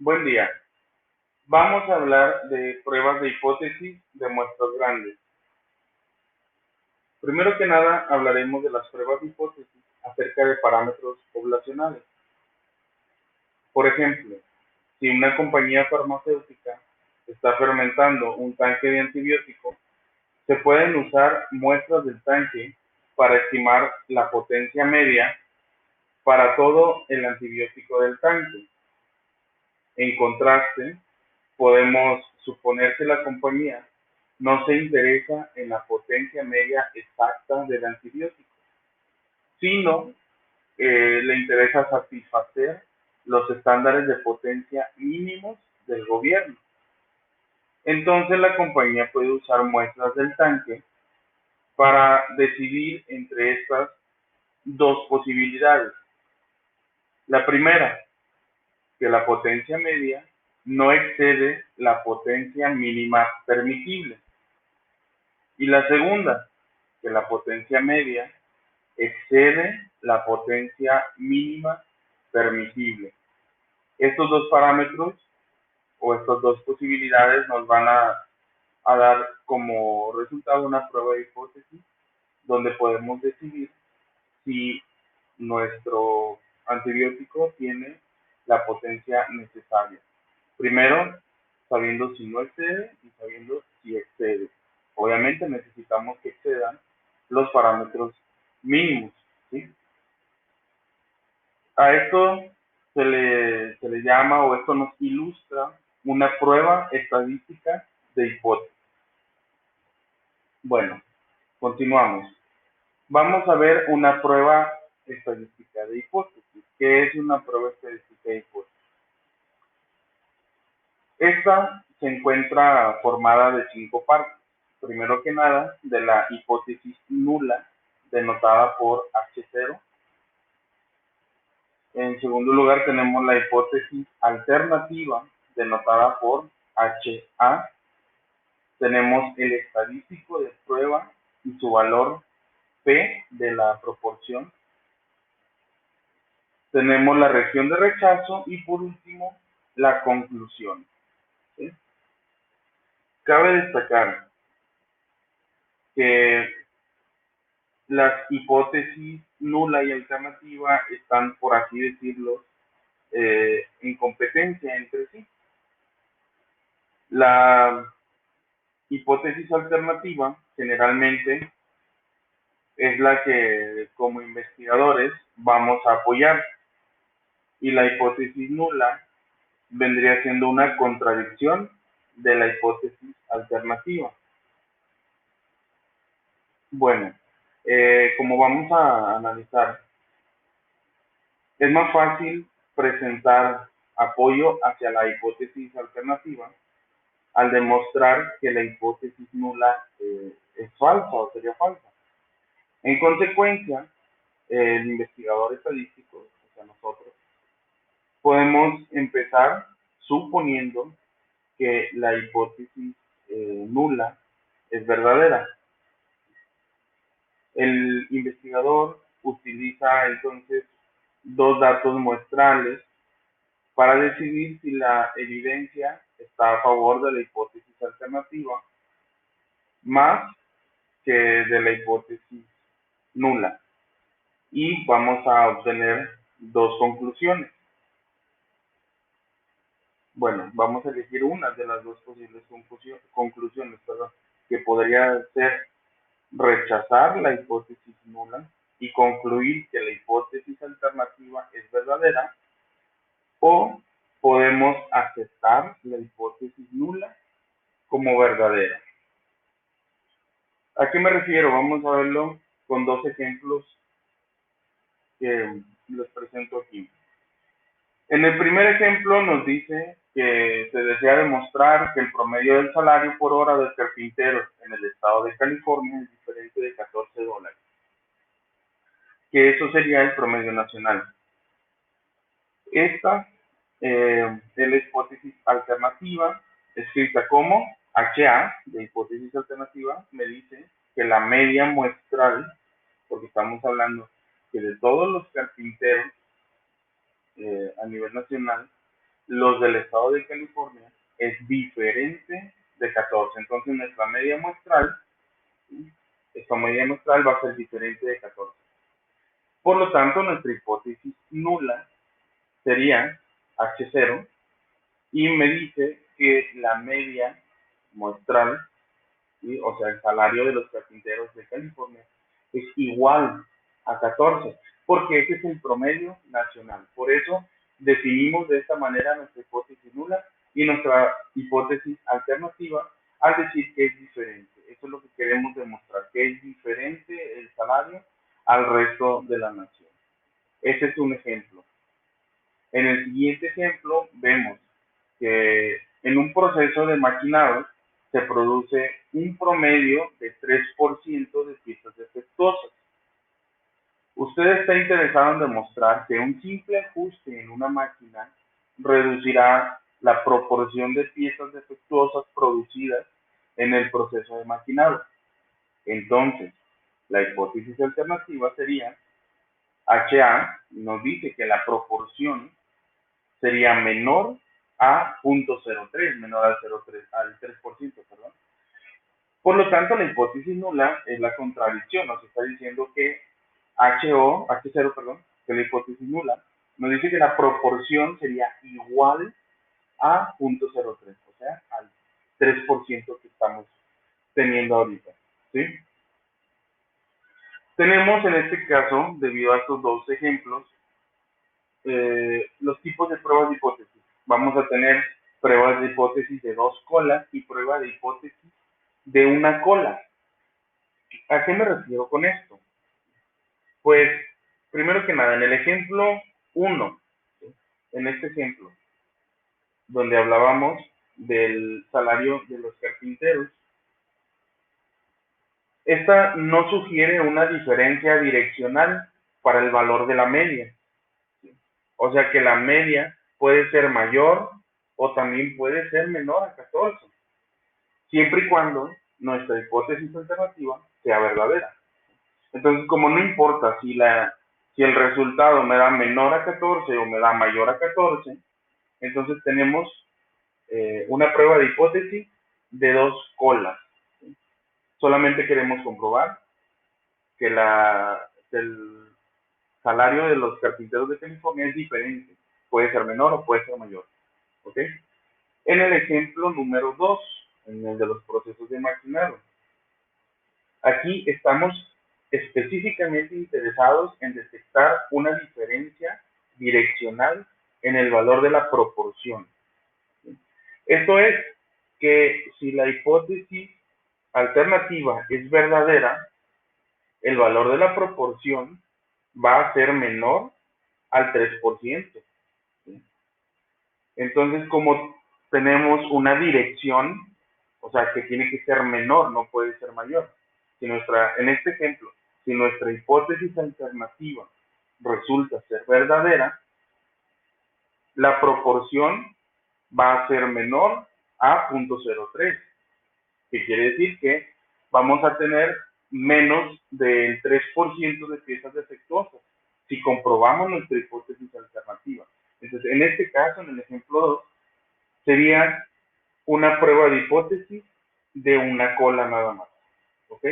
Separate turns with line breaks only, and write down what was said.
Buen día. Vamos a hablar de pruebas de hipótesis de muestras grandes. Primero que nada, hablaremos de las pruebas de hipótesis acerca de parámetros poblacionales. Por ejemplo, si una compañía farmacéutica está fermentando un tanque de antibiótico, se pueden usar muestras del tanque para estimar la potencia media para todo el antibiótico del tanque. En contraste, podemos suponer que la compañía no se interesa en la potencia media exacta del antibiótico, sino le interesa satisfacer los estándares de potencia mínimos del gobierno. Entonces la compañía puede usar muestras del tanque para decidir entre estas dos posibilidades. La primera, que la potencia media no excede la potencia mínima permitible. Y la segunda, que la potencia media excede la potencia mínima permisible. Estos dos parámetros o estas dos posibilidades nos van a dar como resultado una prueba de hipótesis donde podemos decidir si nuestro antibiótico tiene la potencia necesaria. Primero, sabiendo si no excede y sabiendo si excede. Obviamente necesitamos que excedan los parámetros mínimos, ¿sí? A esto se le llama o esto nos ilustra una prueba estadística de hipótesis. Bueno, continuamos. Vamos a ver una prueba estadística de hipótesis. ¿Qué es una prueba estadística de hipótesis? Esta se encuentra formada de 5 partes. Primero que nada, de la hipótesis nula, denotada por H0. En segundo lugar, tenemos la hipótesis alternativa, denotada por HA. Tenemos el estadístico de prueba y su valor P de la proporción. Tenemos la región de rechazo y por último, la conclusión, ¿sí? Cabe destacar que las hipótesis nula y alternativa están, por así decirlo, en competencia entre sí. La hipótesis alternativa generalmente es la que como investigadores vamos a apoyar y la hipótesis nula vendría siendo una contradicción de la hipótesis alternativa. Bueno, como vamos a analizar, es más fácil presentar apoyo hacia la hipótesis alternativa al demostrar que la hipótesis nula es falsa o sería falsa. En consecuencia, el investigador estadístico, o sea, nosotros, podemos empezar suponiendo que la hipótesis nula es verdadera. El investigador utiliza entonces dos datos muestrales para decidir si la evidencia está a favor de la hipótesis alternativa más que de la hipótesis nula. Y vamos a obtener dos conclusiones. Bueno, vamos a elegir una de las dos posibles conclusiones, que podría ser rechazar la hipótesis nula y concluir que la hipótesis alternativa es verdadera, o podemos aceptar la hipótesis nula como verdadera. ¿A qué me refiero? Vamos a verlo con dos ejemplos que les presento aquí. En el primer ejemplo nos dice que se desea demostrar que el promedio del salario por hora del carpintero en el estado de California es diferente de $14, que eso sería el promedio nacional. Esta es la hipótesis alternativa, escrita como HA, de hipótesis alternativa, me dice que la media muestral, porque estamos hablando que de todos los carpinteros a nivel nacional, los del estado de California es diferente de 14. Entonces nuestra media muestral, esta media muestral va a ser diferente de 14. Por lo tanto, nuestra hipótesis nula sería H0 y me dice que la media muestral, ¿sí? O sea, el salario de los carpinteros de California es igual a 14, porque ese es el promedio nacional. Por eso definimos de esta manera nuestra hipótesis nula y nuestra hipótesis alternativa al decir que es diferente. Eso es lo que queremos demostrar, que es diferente el salario al resto de la nación. Ese es un ejemplo. En el siguiente ejemplo vemos que en un proceso de maquinado se produce un promedio de 3% de piezas defectuosas. Usted está interesado en demostrar que un simple ajuste en una máquina reducirá la proporción de piezas defectuosas producidas en el proceso de maquinado. Entonces, la hipótesis alternativa sería HA nos dice que la proporción sería menor a 0.03, menor al 3%, perdón. Por lo tanto, la hipótesis nula es la contradicción, nos está diciendo que H0, perdón, que es la hipótesis nula, nos dice que la proporción sería igual a 0.03, o sea, al 3% que estamos teniendo ahorita, ¿sí? Tenemos en este caso, debido a estos dos ejemplos, los tipos de pruebas de hipótesis. Vamos a tener pruebas de hipótesis de dos colas y prueba de hipótesis de una cola. ¿A qué me refiero con esto? Pues, primero que nada, en el ejemplo 1, en este ejemplo, donde hablábamos del salario de los carpinteros, esta no sugiere una diferencia direccional para el valor de la media. O sea que la media puede ser mayor o también puede ser menor a 14, siempre y cuando nuestra hipótesis alternativa sea verdadera. Entonces, como no importa si el resultado me da menor a 14 o me da mayor a 14, entonces tenemos una prueba de hipótesis de dos colas. Solamente queremos comprobar que el salario de los carpinteros de California es diferente. Puede ser menor o puede ser mayor. ¿Ok? En el ejemplo número 2, en el de los procesos de maquinado, aquí estamos específicamente interesados en detectar una diferencia direccional en el valor de la proporción. Esto es que si la hipótesis alternativa es verdadera, el valor de la proporción va a ser menor al 3%. Entonces, como tenemos una dirección, o sea, que tiene que ser menor, no puede ser mayor. En este ejemplo, si nuestra hipótesis alternativa resulta ser verdadera, la proporción va a ser menor a 0.03, que quiere decir que vamos a tener menos del 3% de piezas defectuosas si comprobamos nuestra hipótesis alternativa. Entonces, en este caso, en el ejemplo 2, sería una prueba de hipótesis de una cola nada más. ¿Ok?